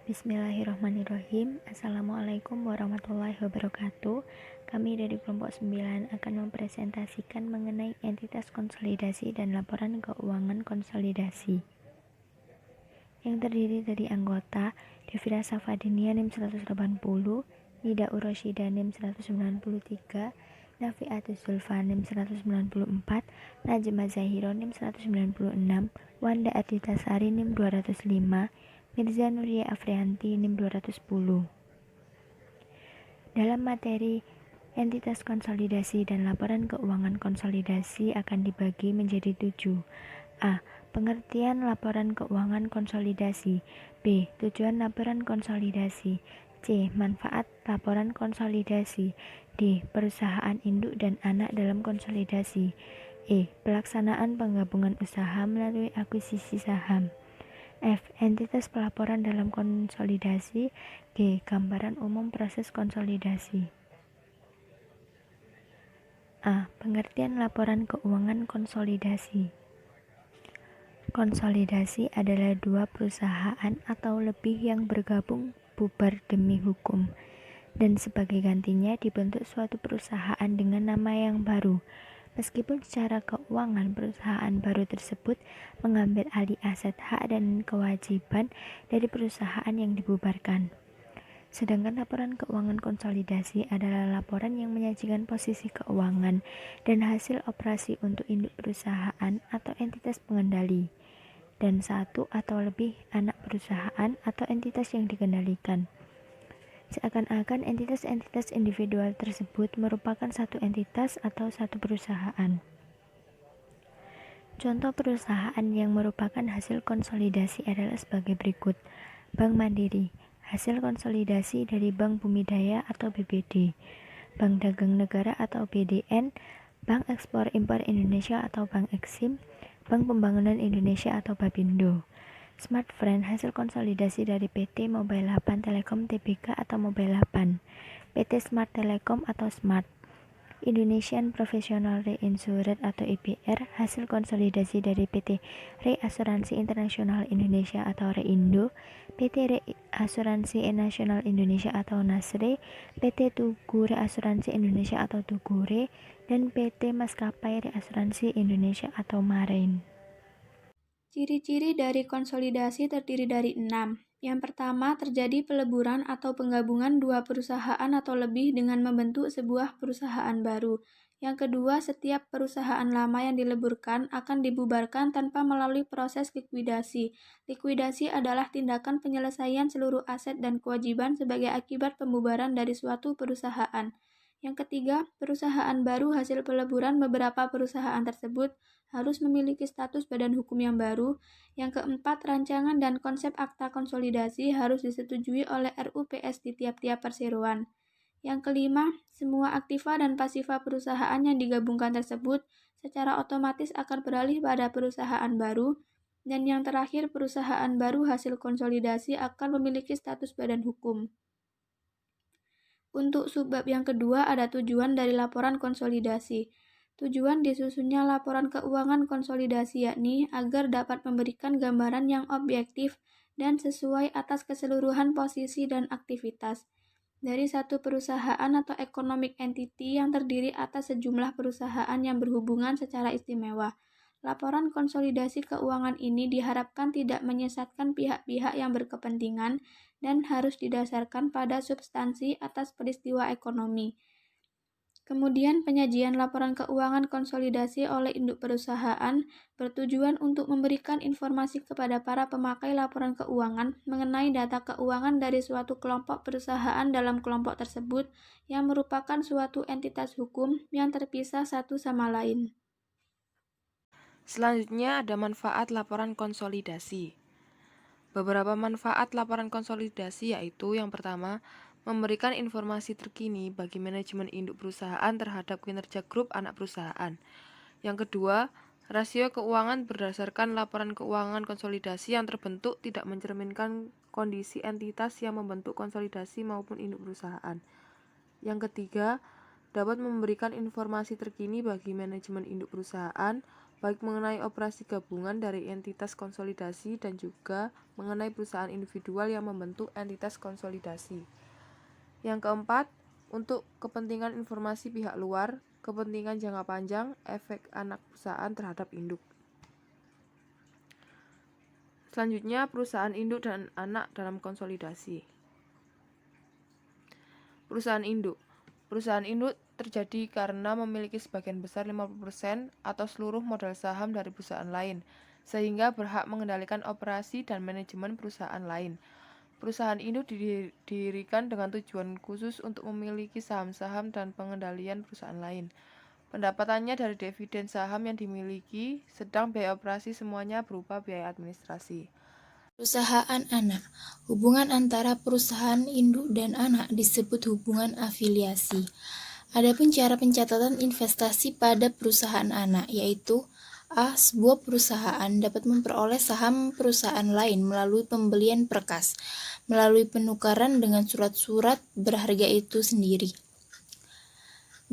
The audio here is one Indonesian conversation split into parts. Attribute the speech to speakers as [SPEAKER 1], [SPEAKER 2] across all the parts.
[SPEAKER 1] Bismillahirrahmanirrahim. Assalamualaikum warahmatullahi wabarakatuh. Kami dari kelompok 9 akan mempresentasikan mengenai entitas konsolidasi dan laporan keuangan konsolidasi yang terdiri dari anggota Devira Safadinia NIM 180, Nida Uroshida NIM 193, Nafiatus Zulfa NIM 194, Najma Zahiro NIM 196, Wanda Aditasari NIM 205, Mirza Nuria Afrianti NIM 210. Dalam materi entitas konsolidasi dan laporan keuangan konsolidasi akan dibagi menjadi 7. A. Pengertian laporan keuangan konsolidasi. B. Tujuan laporan konsolidasi. C. Manfaat laporan konsolidasi. D. Perusahaan induk dan anak dalam konsolidasi. E. Pelaksanaan penggabungan usaha melalui akuisisi saham. F. Entitas pelaporan dalam konsolidasi. G. Gambaran umum proses konsolidasi. A. Pengertian laporan keuangan konsolidasi. Konsolidasi adalah dua perusahaan atau lebih yang bergabung bubar demi hukum, dan sebagai gantinya dibentuk suatu perusahaan dengan nama yang baru. Meskipun secara keuangan perusahaan baru tersebut mengambil alih aset, hak, dan kewajiban dari perusahaan yang dibubarkan. Sedangkan laporan keuangan konsolidasi adalah laporan yang menyajikan posisi keuangan dan hasil operasi untuk induk perusahaan atau entitas pengendali, dan satu atau lebih anak perusahaan atau entitas yang dikendalikan. Seakan-akan entitas-entitas individual tersebut merupakan satu entitas atau satu perusahaan. Contoh perusahaan yang merupakan hasil konsolidasi adalah sebagai berikut. Bank Mandiri, hasil konsolidasi dari Bank Bumidaya atau BBD, Bank Dagang Negara atau BDN, Bank Ekspor Impor Indonesia atau Bank Eksim, Bank Pembangunan Indonesia atau Bapindo. Smartfren, hasil konsolidasi dari PT Mobile 8 Telekom Tbk atau Mobile 8, PT Smart Telekom atau Smart. Indonesian Professional Reinsurance atau IPR, hasil konsolidasi dari PT Reasuransi Internasional Indonesia atau Reindo, PT Reasuransi Nasional Indonesia atau Nasre, PT Tugu Reasuransi Indonesia atau Tugure, dan PT Maskapai Reasuransi Indonesia atau Marine.
[SPEAKER 2] Ciri-ciri dari konsolidasi terdiri dari 6. Yang pertama, terjadi peleburan atau penggabungan dua perusahaan atau lebih dengan membentuk sebuah perusahaan baru. Yang kedua, setiap perusahaan lama yang dileburkan akan dibubarkan tanpa melalui proses likuidasi. Likuidasi adalah tindakan penyelesaian seluruh aset dan kewajiban sebagai akibat pembubaran dari suatu perusahaan. Yang ketiga, perusahaan baru hasil peleburan beberapa perusahaan tersebut harus memiliki status badan hukum yang baru. Yang keempat, rancangan dan konsep akta konsolidasi harus disetujui oleh RUPS di tiap-tiap perseroan. Yang kelima, semua aktiva dan pasiva perusahaan yang digabungkan tersebut secara otomatis akan beralih pada perusahaan baru. Dan yang terakhir, perusahaan baru hasil konsolidasi akan memiliki status badan hukum. Untuk subbab yang kedua ada tujuan dari laporan konsolidasi. Tujuan disusunnya laporan keuangan konsolidasi yakni agar dapat memberikan gambaran yang objektif dan sesuai atas keseluruhan posisi dan aktivitas dari satu perusahaan atau economic entity yang terdiri atas sejumlah perusahaan yang berhubungan secara istimewa. Laporan konsolidasi keuangan ini diharapkan tidak menyesatkan pihak-pihak yang berkepentingan dan harus didasarkan pada substansi atas peristiwa ekonomi. Kemudian, penyajian laporan keuangan konsolidasi oleh induk perusahaan bertujuan untuk memberikan informasi kepada para pemakai laporan keuangan mengenai data keuangan dari suatu kelompok perusahaan dalam kelompok tersebut yang merupakan suatu entitas hukum yang terpisah satu sama lain.
[SPEAKER 3] Selanjutnya ada manfaat laporan konsolidasi. Beberapa manfaat laporan konsolidasi yaitu yang pertama, memberikan informasi terkini bagi manajemen induk perusahaan terhadap kinerja grup anak perusahaan. Yang kedua, rasio keuangan berdasarkan laporan keuangan konsolidasi yang terbentuk tidak mencerminkan kondisi entitas yang membentuk konsolidasi maupun induk perusahaan. Yang ketiga, dapat memberikan informasi terkini bagi manajemen induk perusahaan baik mengenai operasi gabungan dari entitas konsolidasi dan juga mengenai perusahaan individual yang membentuk entitas konsolidasi. Yang keempat, untuk kepentingan informasi pihak luar, kepentingan jangka panjang, efek anak perusahaan terhadap induk. Selanjutnya, perusahaan induk dan anak dalam konsolidasi. Perusahaan induk. Perusahaan induk terjadi karena memiliki sebagian besar 50% atau seluruh modal saham dari perusahaan lain, sehingga berhak mengendalikan operasi dan manajemen perusahaan lain. Perusahaan induk didirikan dengan tujuan khusus untuk memiliki saham-saham dan pengendalian perusahaan lain. Pendapatannya dari dividen saham yang dimiliki, sedang biaya operasi semuanya berupa biaya administrasi.
[SPEAKER 4] Perusahaan anak. Hubungan antara perusahaan induk dan anak disebut hubungan afiliasi. Adapun cara pencatatan investasi pada perusahaan anak, yaitu A. Sebuah perusahaan dapat memperoleh saham perusahaan lain melalui pembelian perkas, melalui penukaran dengan surat-surat berharga itu sendiri.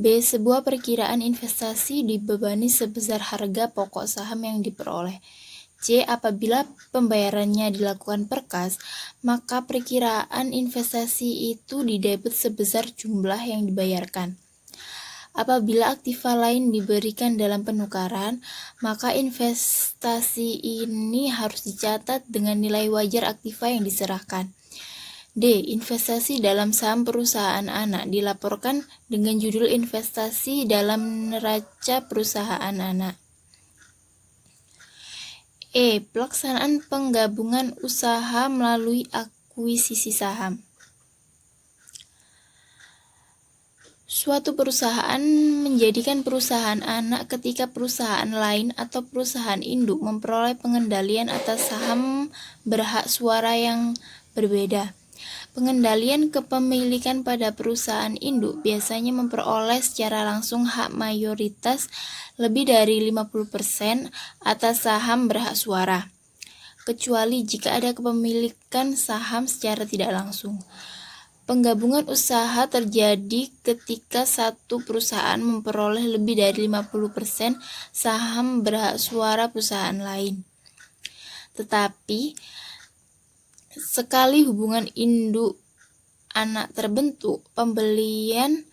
[SPEAKER 4] B. Sebuah perkiraan investasi dibebani sebesar harga pokok saham yang diperoleh. C. Apabila pembayarannya dilakukan perkas, maka perkiraan investasi itu didebit sebesar jumlah yang dibayarkan. Apabila aktiva lain diberikan dalam penukaran, maka investasi ini harus dicatat dengan nilai wajar aktiva yang diserahkan. D. Investasi dalam saham perusahaan anak dilaporkan dengan judul investasi dalam neraca perusahaan anak. E. Pelaksanaan penggabungan usaha melalui akuisisi saham. Suatu perusahaan menjadikan perusahaan anak ketika perusahaan lain atau perusahaan induk memperoleh pengendalian atas saham berhak suara yang berbeda. Pengendalian kepemilikan pada perusahaan induk biasanya memperoleh secara langsung hak mayoritas lebih dari 50% atas saham berhak suara, kecuali jika ada kepemilikan saham secara tidak langsung. Penggabungan usaha terjadi ketika satu perusahaan memperoleh lebih dari 50% saham berhak suara perusahaan lain. Tetapi sekali hubungan induk anak terbentuk, pembelian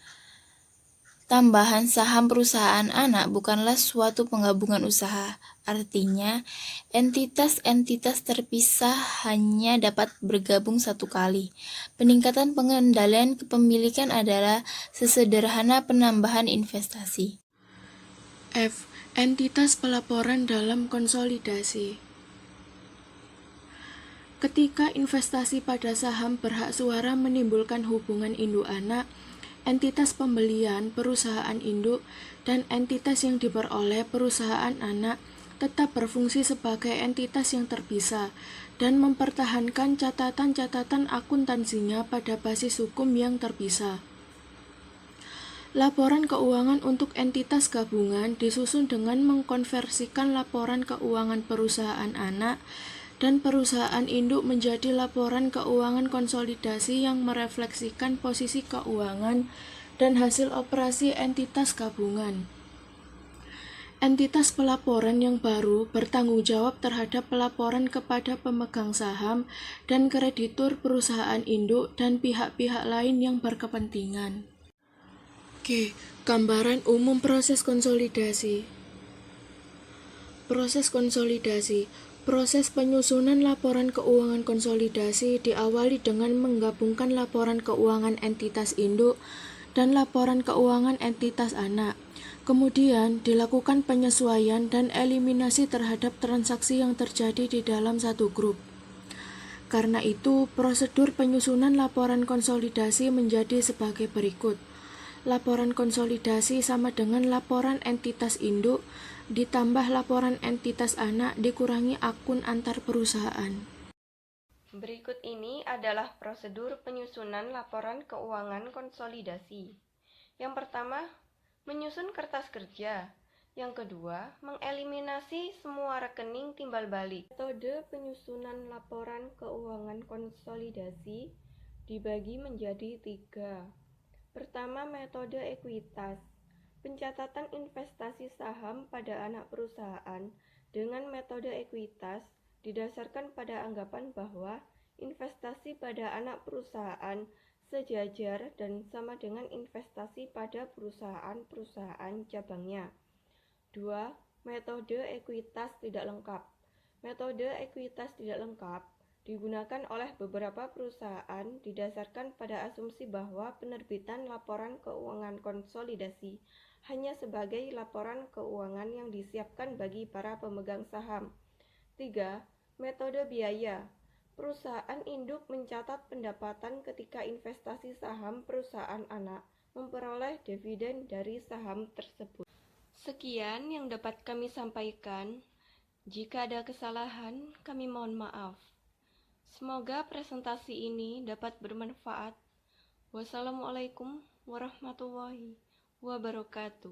[SPEAKER 4] tambahan saham perusahaan anak bukanlah suatu penggabungan usaha. Artinya, entitas-entitas terpisah hanya dapat bergabung satu kali. Peningkatan pengendalian kepemilikan adalah sesederhana penambahan investasi.
[SPEAKER 2] F. Entitas pelaporan dalam konsolidasi. Ketika investasi pada saham berhak suara menimbulkan hubungan induk anak, entitas pembelian perusahaan induk dan entitas yang diperoleh perusahaan anak tetap berfungsi sebagai entitas yang terpisah dan mempertahankan catatan-catatan akuntansinya pada basis hukum yang terpisah. Laporan keuangan untuk entitas gabungan disusun dengan mengkonversikan laporan keuangan perusahaan anak dan perusahaan induk menjadi laporan keuangan konsolidasi yang merefleksikan posisi keuangan dan hasil operasi entitas gabungan. Entitas pelaporan yang baru bertanggung jawab terhadap pelaporan kepada pemegang saham dan kreditur perusahaan induk dan pihak-pihak lain yang berkepentingan. G. Gambaran umum proses konsolidasi. Proses konsolidasi. Proses penyusunan laporan keuangan konsolidasi diawali dengan menggabungkan laporan keuangan entitas induk dan laporan keuangan entitas anak. Kemudian dilakukan penyesuaian dan eliminasi terhadap transaksi yang terjadi di dalam satu grup. Karena itu, prosedur penyusunan laporan konsolidasi menjadi sebagai berikut. Laporan konsolidasi sama dengan laporan entitas induk ditambah laporan entitas anak dikurangi akun antar perusahaan.
[SPEAKER 5] Berikut ini adalah prosedur penyusunan laporan keuangan konsolidasi. Yang pertama, menyusun kertas kerja. Yang kedua, mengeliminasi semua rekening timbal balik. Metode penyusunan laporan keuangan konsolidasi dibagi menjadi 3. Pertama, metode ekuitas. Pencatatan investasi saham pada anak perusahaan dengan metode ekuitas didasarkan pada anggapan bahwa investasi pada anak perusahaan sejajar dan sama dengan investasi pada perusahaan-perusahaan cabangnya. 2. Metode ekuitas tidak lengkap. Metode ekuitas tidak lengkap digunakan oleh beberapa perusahaan didasarkan pada asumsi bahwa penerbitan laporan keuangan konsolidasi hanya sebagai laporan keuangan yang disiapkan bagi para pemegang saham. 3. Metode biaya. Perusahaan induk mencatat pendapatan ketika investasi saham perusahaan anak memperoleh dividen dari saham tersebut. Sekian yang dapat kami sampaikan. Jika ada kesalahan, kami mohon maaf. Semoga presentasi ini dapat bermanfaat. Wassalamualaikum warahmatullahi wabarakatuh.